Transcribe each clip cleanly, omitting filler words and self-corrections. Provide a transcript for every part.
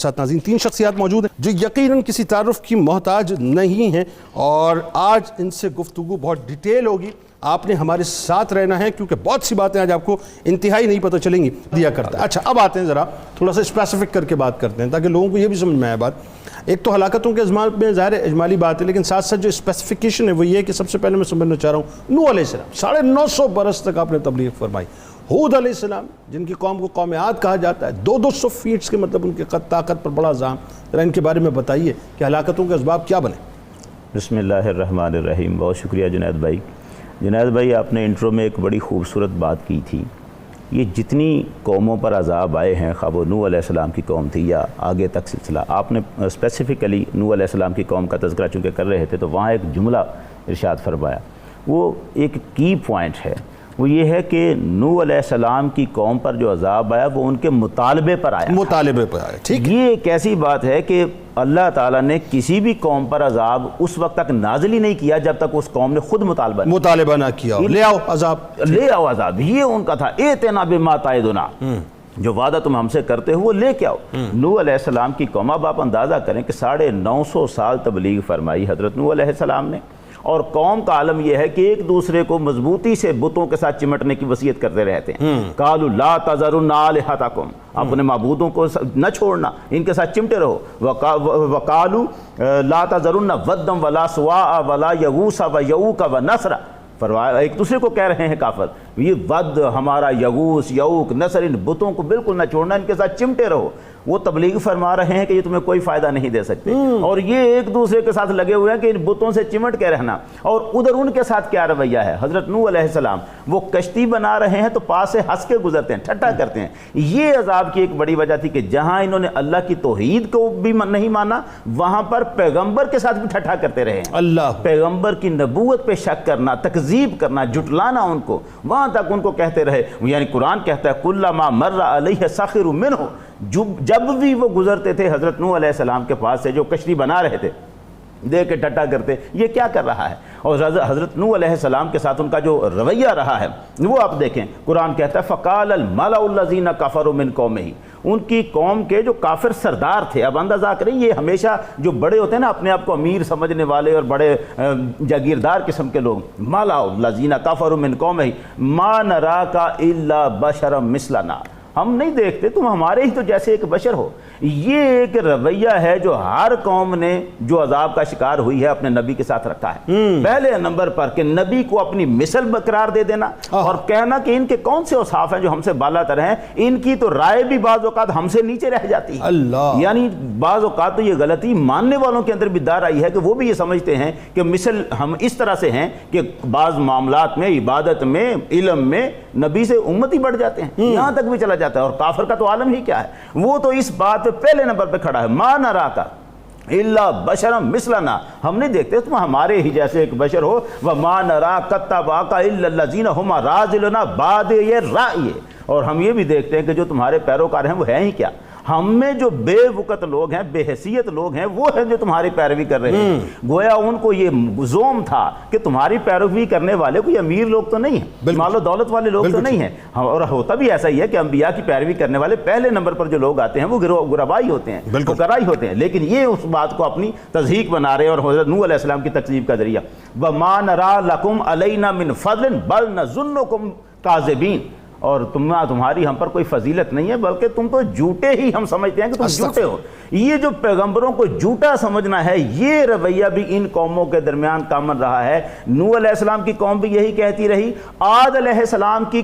ساتھ ناظرین 3 شخصیات موجود ہیں جو یقیناً کسی تعارف کی محتاج نہیں ہیں اور آج ان سے گفتگو بہت ڈیٹیل ہوگی. آپ نے ہمارے ساتھ رہنا ہے کیونکہ بہت سی باتیں آج آپ کو انتہائی نہیں پتہ چلیں گی دیا کرتا ہے. اچھا اب آتے ہیں ذرا تھوڑا سا اسپیسیفک کر کے بات کرتے ہیں تاکہ لوگوں کو یہ بھی سمجھ میں آئے بات. ایک تو ہلاکتوں کے ازمان میں ظاہر اجمالی بات ہے لیکن ساتھ ساتھ جو اسپیسیفکیشن ہے وہ یہ ہے کہ سب سے پہلے میں سمجھنا چاہ رہا ہوں نوح علیہ السلام 950 برس تک آپ نے تبلیغ فرمائی. ہود علیہ السلام جن کی قوم کو قوم عاد کہا جاتا ہے 200 فیٹس کے مطلب ان کے قد طاقت پر بڑا زام. ذرا ان کے بارے میں بتائیے کہ ہلاکتوں کے اسباب کیا بنے. بسم اللہ الرحمن الرحیم. بہت شکریہ جنید بھائی. جنید بھائی آپ نے انٹرو میں ایک بڑی خوبصورت بات کی تھی. یہ جتنی قوموں پر عذاب آئے ہیں خواہ وہ نوح علیہ السلام کی قوم تھی یا آگے تک سلسلہ, آپ نے اسپیسیفکلی نوح علیہ السلام کی قوم کا تذکرہ چونکہ کر رہے تھے تو وہاں ایک جملہ ارشاد فرمایا, وہ ایک کی پوائنٹ ہے. وہ یہ ہے کہ نوح علیہ السلام کی قوم پر جو عذاب آیا وہ ان کے مطالبے پر آیا. مطالبے پر آیا, ٹھیک. یہ ایک ایسی بات ہے کہ اللہ تعالیٰ نے کسی بھی قوم پر عذاب اس وقت تک نازل ہی نہیں کیا جب تک اس قوم نے خود مطالبہ نہ کیا. لے آؤ عذاب, یہ ان کا تھا. ایتنا بما تعدنا, جو وعدہ تم ہم سے کرتے ہو وہ لے کے آؤ. نوح علیہ السلام کی قوم, اب آپ اندازہ کریں کہ 950 سال تبلیغ فرمائی حضرت نوح علیہ السلام نے, اور قوم کا عالم یہ ہے کہ ایک دوسرے کو مضبوطی سے بتوں کے ساتھ چمٹنے کی وصیت کرتے رہتے ہیں. قالوا لا تذرن آلہتکم, اپنے معبودوں کو نہ چھوڑنا, ان کے ساتھ چمٹے رہو. وقالوا لا تذرن ودا ولا سواع ولا یغوث ویعوق ونسر, فرمایا ایک دوسرے کو کہہ رہے ہیں کافر, یہ ود ہمارا, یغوث یعوق نسر, ان بتوں کو بالکل نہ چھوڑنا, ان کے ساتھ چمٹے رہو. وہ تبلیغ فرما رہے ہیں کہ یہ تمہیں کوئی فائدہ نہیں دے سکتے, اور یہ ایک دوسرے کے ساتھ لگے ہوئے ہیں کہ ان بتوں سے چمٹ کے رہنا. اور ادھر ان کے ساتھ کیا رویہ ہے. حضرت نوح علیہ السلام وہ کشتی بنا رہے ہیں تو پاس سے ہنس کے گزرتے ہیں, ٹھٹھا کرتے ہیں. یہ عذاب کی ایک بڑی وجہ تھی کہ جہاں انہوں نے اللہ کی توحید کو بھی نہیں مانا وہاں پر پیغمبر کے ساتھ بھی ٹھٹھا کرتے رہے. پیغمبر کی نبوت پہ شک کرنا, تکذیب کرنا, جھٹلانا ان کو, وہاں تک ان کو کہتے رہے. یعنی قرآن کہتا ہے کلما مر علیہ ساخر منہ, جب بھی وہ گزرتے تھے حضرت نوح علیہ السلام کے پاس سے جو کشتی بنا رہے تھے, دیکھ کے ٹھٹھا کرتے یہ کیا کر رہا ہے. اور حضرت نوح علیہ السلام کے ساتھ ان کا جو رویہ رہا ہے وہ آپ دیکھیں. قرآن کہتا ہے فقال الملأ الذین کفروا من قومہ, ان کی قوم کے جو کافر سردار تھے. اب اندازہ کریں, یہ ہمیشہ جو بڑے ہوتے ہیں نا اپنے آپ کو امیر سمجھنے والے اور بڑے جاگیردار قسم کے لوگ, ملأ الذین کفروا من قومہ ما نراک الا بشرا مثلنا, ہم نہیں دیکھتے تم ہمارے ہی تو جیسے ایک بشر ہو. یہ ایک رویہ ہے جو ہر قوم نے جو عذاب کا شکار ہوئی ہے اپنے نبی کے ساتھ رکھا ہے. پہلے نمبر پر کہ نبی کو اپنی مثل قرار دے دینا اور کہنا کہ ان کے کون سے اوصاف ہیں جو ہم سے بالا تر ہیں, ان کی تو رائے بھی بعض اوقات ہم سے نیچے رہ جاتی ہے. یعنی بعض اوقات تو یہ غلطی ماننے والوں کے اندر بھی دار آئی ہے کہ وہ بھی یہ سمجھتے ہیں کہ مثل ہم اس طرح سے ہیں کہ بعض معاملات میں, عبادت میں, علم میں نبی سے امتی بڑھ جاتے ہیں, یہاں تک بھی چلا جاتا ہے. اور کافر کا تو عالم ہی کیا ہے, وہ تو اس بات پہ پہلے نمبر پہ کھڑا ہے, ما نراک الا بشرا مثلنا, ہم نہیں دیکھتے تم ہمارے ہی جیسے ایک بشر ہو. وما نراک اتبعک الا الذین هم راذلون بادئ الرأی, اور ہم یہ بھی دیکھتے ہیں کہ جو تمہارے پیروکار ہیں وہ ہیں ہی کیا. ہم میں جو بے وقت لوگ ہیں, بے حیثیت لوگ ہیں, وہ ہیں جو تمہاری پیروی کر رہے ہیں. گویا ان کو یہ زوم تھا کہ تمہاری پیروی کرنے والے کوئی امیر لوگ تو نہیں ہیں, مال و دولت والے لوگ تو نہیں ہیں. اور ہوتا بھی ایسا ہی ہے کہ انبیاء کی پیروی کرنے والے پہلے نمبر پر جو لوگ آتے ہیں وہ غربائی ہوتے ہیں, فقرائی ہوتے ہیں. لیکن یہ اس بات کو اپنی تضحیق بنا رہے ہیں اور حضرت نوح علیہ السلام کی تکذیب کا ذریعہ. وَمَا نَرَا لَكُمْ عَلَيْنَا مِنْ فَضْلٍ بَلْ نَظُنُّكُمْ كَاذِبِينَ, اور تمہاری ہم پر کوئی فضیلت نہیں ہے بلکہ تم تو جھوٹے ہی ہم سمجھتے ہیں کہ تم جھوٹے ہو. یہ جو پیغمبروں کو جھوٹا سمجھنا ہے یہ رویہ بھی ان قوموں کے درمیان کامن رہا ہے. نوح علیہ السلام کی قوم بھی یہی کہتی رہی. عاد علیہ السلام کی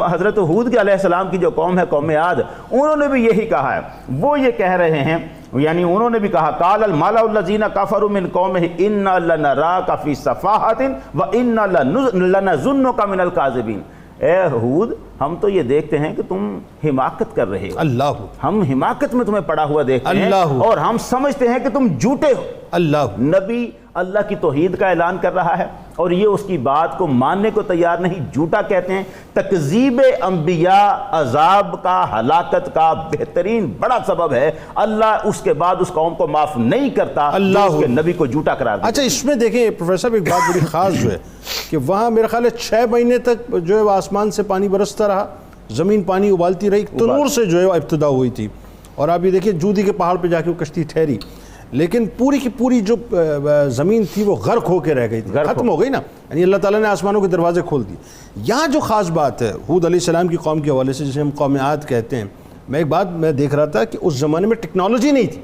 حضرت ہود علیہ السلام کی جو قوم ہے قوم عاد, انہوں نے بھی یہی کہا ہے. وہ یہ کہہ رہے ہیں, یعنی انہوں نے بھی کہا قال الملأ الذین کفروا من قومہ انا لنراک فی سفاہۃ وانا لنظنک من الکاذبین. اے ہود, ہم تو یہ دیکھتے ہیں کہ تم حماقت کر رہے ہو, ہم حماقت میں تمہیں پڑا ہوا دیکھتے ہیں, اور ہم سمجھتے ہیں کہ تم جھوٹے ہو. نبی اللہ کی توحید کا اعلان کر رہا ہے اور یہ اس کی بات کو ماننے کو تیار نہیں, جھوٹا کہتے ہیں. تکذیب انبیاء عذاب کا, ہلاکت کا بہترین بڑا سبب ہے. اللہ اس کے بعد اس قوم کو معاف نہیں کرتا, اس کے نبی کو جھوٹا قرار دیتا. اچھا اس میں دیکھیں پروفیسر, ایک بات بڑی خاص جو ہے کہ وہاں میرا خیال ہے 6 مہینے تک جو ہے آسمان سے پانی برستا رہا, زمین پانی ابالتی رہی, تنور سے جو ہے ابتدا ہوئی تھی, اور آپ یہ دیکھیے جودی کے پہاڑ پہ جا کے وہ کشتی ٹھہری، لیکن پوری کی پوری جو زمین تھی وہ غرق ہو کے رہ گئی تھی، ختم ہو گئی نا، یعنی اللہ تعالیٰ نے آسمانوں کے دروازے کھول دیے۔ یہاں جو خاص بات ہے ہود علیہ السلام کی قوم کے حوالے سے، جسے ہم قوم عاد کہتے ہیں، میں ایک بات میں دیکھ رہا تھا کہ اس زمانے میں ٹیکنالوجی نہیں تھی،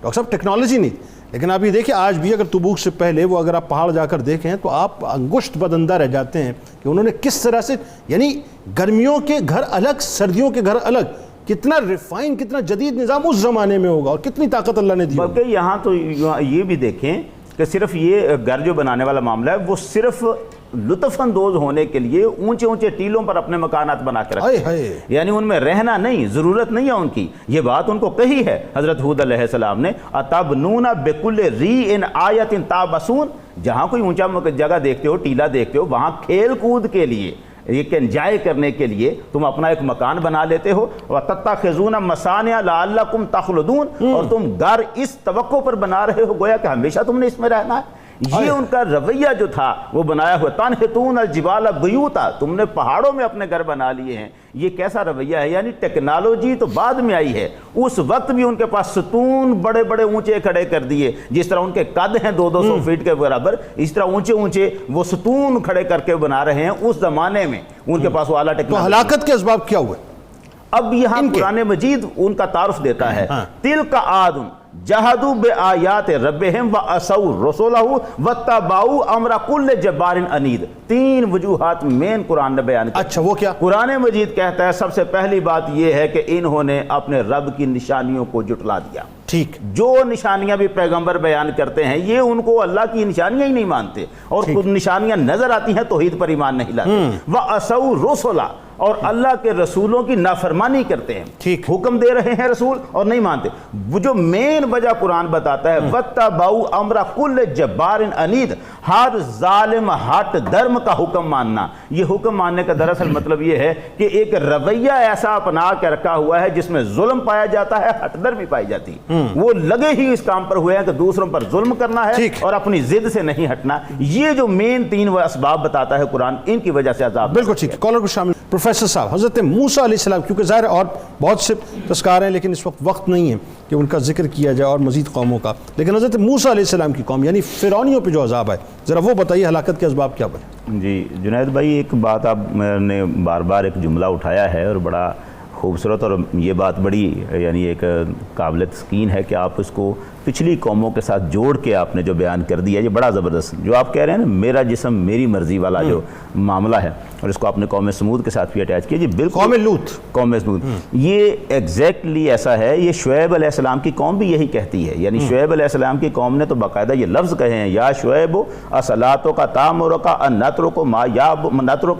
ڈاکٹر صاحب ٹیکنالوجی نہیں تھی، لیکن آپ یہ دیکھیں آج بھی اگر تبوک سے پہلے وہ اگر آپ پہاڑ جا کر دیکھیں تو آپ انگشت بدندہ رہ جاتے ہیں کہ انہوں نے کس طرح سے، یعنی گرمیوں کے گھر الگ، سردیوں کے گھر الگ، کتنا ریفائن، کتنا جدید نظام اس زمانے میں ہوگا اور کتنی طاقت اللہ نے دی۔ بلکہ یہاں تو یہ بھی دیکھیں کہ صرف یہ گھر جو بنانے والا معاملہ ہے وہ صرف لطف اندوز ہونے کے لیے اونچے اونچے ٹیلوں پر اپنے مکانات بنا کے رکھتے ہیں، یعنی ان میں رہنا نہیں، ضرورت نہیں ہے ان کی۔ یہ بات ان کو کہی ہے حضرت ہود علیہ السلام نے، اتبنون بکل ریء آیۃ تعبثون، جہاں کوئی اونچا جگہ دیکھتے ہو، ٹیلا دیکھتے ہو، وہاں کھیل کود کے لیے، ایک انجوائے کرنے کے لیے تم اپنا ایک مکان بنا لیتے ہو، وَتَتَّخِذُونَ مَصَانِعَ لَعَلَّكُمْ تَخْلُدُونَ، اور تم گھر اس توقع پر بنا رہے ہو گویا کہ ہمیشہ تم نے اس میں رہنا ہے۔ یہ ان کا رویہ جو تھا وہ بنایا ہوا، تَنْحِتُونَ الْجِبَالَ بُيُوتًا، تم نے پہاڑوں میں اپنے گھر بنا لیے ہیں۔ یہ کیسا رویہ ہے؟ یعنی ٹیکنالوجی تو بعد میں آئی ہے، اس وقت بھی ان کے پاس ستون بڑے بڑے اونچے کھڑے کر دیے، جس طرح ان کے قد ہیں 200 فیٹ کے برابر، اس طرح اونچے اونچے وہ ستون کھڑے کر کے بنا رہے ہیں۔ اس زمانے میں ان کے پاس وہ اعلیٰ ٹیکنالوجی۔ تو ہلاکت کے اسباب کیا ہوئے؟ اب یہاں قرآن مجید ان کا تعارف دیتا ہے، تِلْکَ عَادٌ جہدوا بآیات ربہم وعصوا رسولہ واتبعوا امر کل جبار عنید۔ تین وجوہات مین قرآن نے بیان کی۔ اچھا وہ کیا؟ قرآن مجید کہتا ہے سب سے پہلی بات یہ ہے کہ انہوں نے اپنے رب کی نشانیوں کو جھٹلا دیا۔ ٹھیک، جو نشانیاں بھی پیغمبر بیان کرتے ہیں یہ ان کو اللہ کی نشانیاں ہی نہیں مانتے، اور کچھ نشانیاں نظر آتی ہیں توحید پر ایمان نہیں لاتے۔ وعصوا رسولہ، اور اللہ کے رسولوں کی نافرمانی کرتے ہیں، ٹھیک، حکم دے رہے ہیں رسول اور نہیں مانتے۔ وہ جو مین وجہ قرآن بتاتا ہے وَاتَّبَعُوا أَمْرَ كُلِّ جَبَّارٍ عَنِيدٍ، ہر ظالم ہٹ درم کا حکم ماننا۔ یہ حکم ماننے کا دراصل مطلب یہ ہے کہ ایک رویہ ایسا اپنا کے رکھا ہوا ہے جس میں ظلم پایا جاتا ہے، ہٹ در بھی پائی جاتی ہے۔ وہ لگے ہی اس کام پر ہوئے ہیں کہ دوسروں پر ظلم کرنا ہے اور اپنی ضد سے نہیں ہٹنا۔ یہ جو مین تین اسباب بتاتا ہے قرآن، ان کی وجہ سے عذاب۔ بالکل ٹھیک ہے۔ کالر کو شامل پروفیسر صاحب، حضرت موسیٰ علیہ السلام، کیونکہ ظاہر ہے اور بہت سے تذکار ہیں لیکن اس وقت وقت نہیں ہے کہ ان کا ذکر کیا جائے اور مزید قوموں کا، لیکن حضرت موسیٰ علیہ السلام کی قوم یعنی فرعونیوں پہ جو عذاب ہے، ذرا وہ بتائیے ہلاکت کے اسباب کیا بنے؟ جی جنید بھائی، ایک بات آپ نے بار بار ایک جملہ اٹھایا ہے اور بڑا خوبصورت، اور یہ بات بڑی یعنی ایک قابل تسکین ہے کہ آپ اس کو پچھلی قوموں کے ساتھ جوڑ کے آپ نے جو بیان کر دیا، یہ بڑا زبردست، جو آپ کہہ رہے ہیں نا میرا جسم میری مرضی والا جو معاملہ ہے، اور اس کو آپ نے قوم سمود کے ساتھ بھی اٹیچ کیا۔ جی بالکل، قوم سمود یہ ایگزیکٹلی ایسا ہے۔ یہ شعیب علیہ السلام کی قوم بھی یہی کہتی ہے، یعنی شعیب علیہ السلام کی قوم نے تو باقاعدہ یہ لفظ کہے ہیں، یا شعیب اصلاتک تامرک ان نترک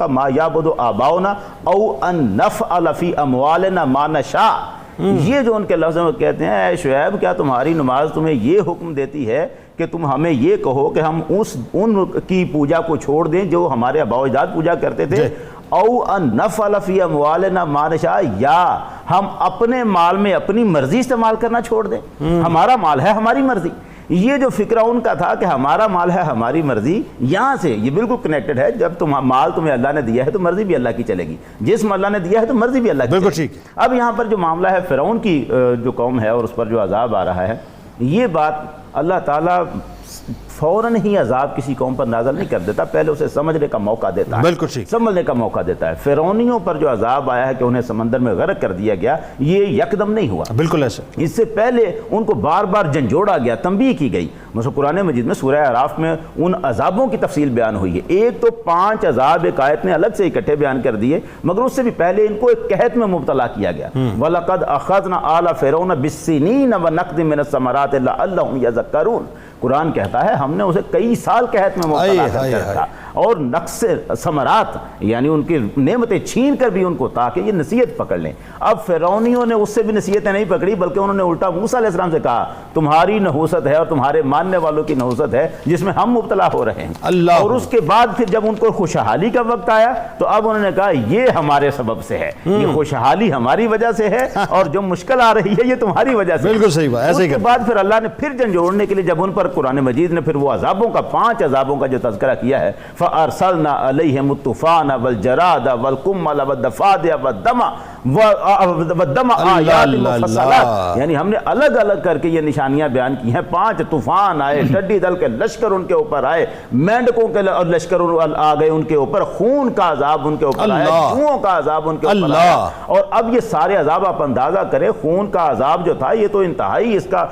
ما یعبد آباؤنا او ان نفعل فی اموالنا ما نشاء۔ یہ جو ان کے لفظ میں کہتے ہیں، اے شعیب کیا تمہاری نماز تمہیں یہ حکم دیتی ہے کہ تم ہمیں یہ کہو کہ ہم ان کی پوجا کو چھوڑ دیں جو ہمارے آباء و اجداد پوجا کرتے تھے، او ان نفعل فی اموالنا ما نشاء، یا ہم اپنے مال میں اپنی مرضی استعمال کرنا چھوڑ دیں، ہمارا مال ہے ہماری مرضی۔ یہ جو فکرہ ان کا تھا کہ ہمارا مال ہے ہماری مرضی، یہاں سے یہ بالکل کنیکٹڈ ہے۔ جب مال تمہیں اللہ نے دیا ہے تو مرضی بھی اللہ کی چلے گی، جسم اللہ نے دیا ہے تو مرضی بھی اللہ کی بالکل چلے گی۔ ٹھیک۔ اب یہاں پر جو معاملہ ہے فرعون کی جو قوم ہے اور اس پر جو عذاب آ رہا ہے، یہ بات اللہ تعالیٰ فوراً ہی عذاب کسی قوم پر نازل نہیں کر دیتا، پہلے اسے سمجھنے کا موقع دیتا ہے، بالکل ٹھیک، سمجھنے کا موقع دیتا ہے۔ فرعونیوں پر جو عذاب آیا ہے کہ انہیں سمندر میں غرق کر دیا گیا، یہ یکدم نہیں ہوا، بالکل ایسے، اس سے پہلے ان کو بار بار جھنجھوڑا گیا، تنبیہ کی گئی۔ مثلا قرآن مجید میں سورہ اعراف میں ان عذابوں کی تفصیل بیان ہوئی ہے۔ ایک تو 5 عذاب ایک آیت نے الگ سے اکٹھے بیان کر دیے، مگر اس سے بھی پہلے ان کو ایک قحط میں مبتلا کیا گیا۔ وَلَقَدْ أَخَذْنَا آلَ فِرْعَوْنَ بِالسِّنِينَ وَنَقْضٍ مِّنَ الثَّمَرَاتِ لَعَلَّهُمْ يَذَّكَّرُونَ۔ قرآن کہتا ہے ہم نے اسے کئی سال قحط میں مبتلا کر کے رکھا، اور نقص ثمرات یعنی ان کی نعمتیں چھین کر بھی ان کو، تاکہ یہ نصیحت پکڑ لیں۔ اب فرعونیوں نے اس سے بھی نصیحتیں نہیں پکڑی، بلکہ انہوں نے الٹا موسیٰ علیہ السلام سے کہا تمہاری نحوست ہے اور تمہارے ماننے والوں کی نحوست ہے جس میں ہم مبتلا ہو رہے ہیں۔ اور اس کے بعد پھر جب ان کو خوشحالی کا وقت آیا تو اب انہوں نے کہا یہ ہمارے سبب سے ہے، یہ خوشحالی ہماری وجہ سے ہے، اور جو مشکل آ رہی ہے یہ تمہاری وجہ سے۔ بالکل صحیح بات، ایسے ہی۔ اس کے بعد پھر اللہ نے پھر جھنجھوڑنے کے لیے جب ان پر قرآن مجید نے پھر وہ عذابوں کا 5 عذابوں کا جو تذکرہ کیا ہے، فَأَرْسَلْنَا عَلَيْهِمُ الطُّوفَانَ وَالْجَرَادَ وَالْقُمَّلَ وَالضَّفَادِعَ وَالدَّمَ آیات مفصلات، یعنی ہم نے الگ الگ کر کے یہ نشانیاں بیان کی ہیں۔ 5 طوفان آئے، ٹڈی دل کے لشکر ان کے اوپر آئے، مینڈکوں کے لشکر آ گئے ان کے اوپر، خون کا عذاب ان کے اوپر آیا، جوؤں کا عذاب ان کے اوپر آیا، اور اب یہ سارے عذاب آپ اندازہ کریں، خون کا عذاب جو تھا یہ تو انتہائی اس کا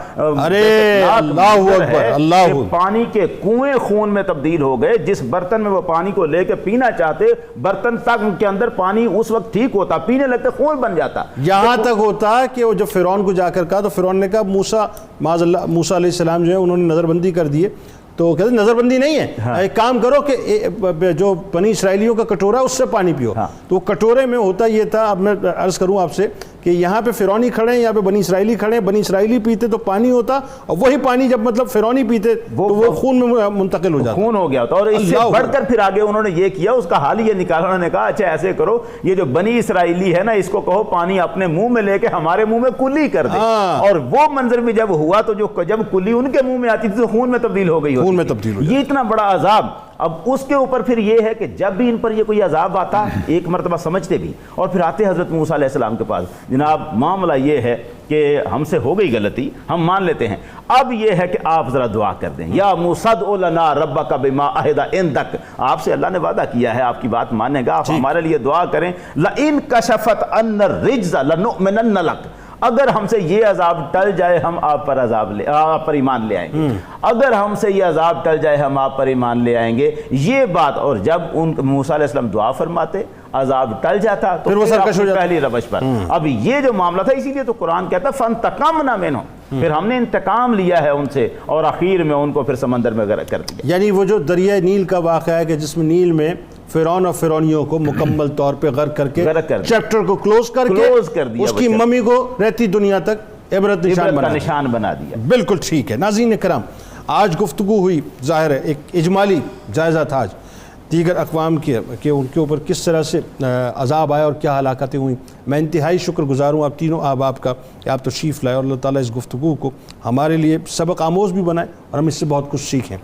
پانی کے کنویں خون میں تبدیل ہو گئے۔ جس برتن میں وہ پانی کو لے کے پینا چاہتے، برتن تک کے اندر پانی اس وقت ٹھیک ہوتا، پینے لگتے خون بن جاتا۔ یہاں تک ہوتا کہ وہ جب فرعون کو جا کر کہا تو فرعون نے کہا موسیٰ علیہ السلام جو ہے انہوں نے نظر بندی کر دیے، تو کہتے نظر بندی نہیں ہے، ایک کام کرو کہ جو بنی اسرائیلیوں کا کٹورا اس سے پانی پیو۔ تو کٹورے میں ہوتا یہ تھا، اب میں عرض کروں آپ سے کہ یہاں پہ فرعونی کھڑے ہیں، یہاں پہ بنی اسرائیلی کھڑے ہیں، بنی اسرائیلی پیتے تو پانی ہوتا، اور وہی پانی جب مطلب فرعونی پیتے تو وہ خون میں منتقل ہو جاتا، خون ہو گیا ہوتا۔ اور اس سے بڑھ کر پھر آگے انہوں نے یہ کیا، اس کا حال یہ نکالا، انہوں نے کہا اچھا ایسے کرو، یہ جو بنی اسرائیلی ہے نا اس کو کہو پانی اپنے منہ میں لے کے ہمارے منہ میں کلی کر دے، اور وہ منظر بھی جب ہوا تو جب کلی ان کے منہ میں آتی تھی تو خون میں تبدیل ہو گئی، خون میں تبدیل ہو گئی۔ یہ اتنا بڑا عذاب، اب اس کے اوپر پھر یہ ہے کہ جب بھی ان پر یہ کوئی عذاب آتا ایک مرتبہ سمجھتے بھی، اور پھر آتے حضرت موسیٰ علیہ السلام کے پاس، جناب معاملہ یہ ہے کہ ہم سے ہو گئی غلطی، ہم مان لیتے ہیں، اب یہ ہے کہ آپ ذرا دعا کر دیں، یا موسیٰ ادع لنا ربک بما عہد عندک، آپ سے اللہ نے وعدہ کیا ہے آپ کی بات مانے گا، آپ ہمارے لیے دعا کریں، لئن کشفت عنا الرجز لنؤمنن لک، اگر ہم سے یہ عذاب ٹل جائے ہم آپ پر ایمان لے آئیں گے، اگر ہم سے یہ عذاب ٹل جائے ہم آپ پر ایمان لے آئیں گے، یہ بات۔ اور جب موسیٰ علیہ السلام دعا فرماتے عذاب ٹل جاتا تو پھر پہلی روش پر۔ اب یہ جو معاملہ تھا، اسی لیے تو قرآن کہتا ہے فَانْتَقَمْنَا مِنْهُمْ، پھر ہم نے انتقام لیا ہے ان سے، اور آخر میں ان کو پھر سمندر میں غرق کر دیا۔ یعنی وہ جو دریائے نیل کا واقعہ ہے کہ جس میں نیل میں فرعون اور فرعونیوں کو مکمل طور پہ غرق کر کے چیپٹر کو کلوز کر کے اس کی ممی کو رہتی دنیا تک عبرت نشان بنا دیا۔ بالکل ٹھیک ہے۔ ناظرین کرام، آج گفتگو ہوئی، ظاہر ہے ایک اجمالی جائزہ تھا آج دیگر اقوام کے کہ ان کے اوپر کس طرح سے عذاب آیا اور کیا ہلاکتیں ہوئیں۔ میں انتہائی شکر گزار ہوں آپ تینوں احباب کا کہ آپ تشریف لائے، اور اللہ تعالیٰ اس گفتگو کو ہمارے لیے سبق آموز بھی بنائے اور ہم اس سے بہت کچھ سیکھیں۔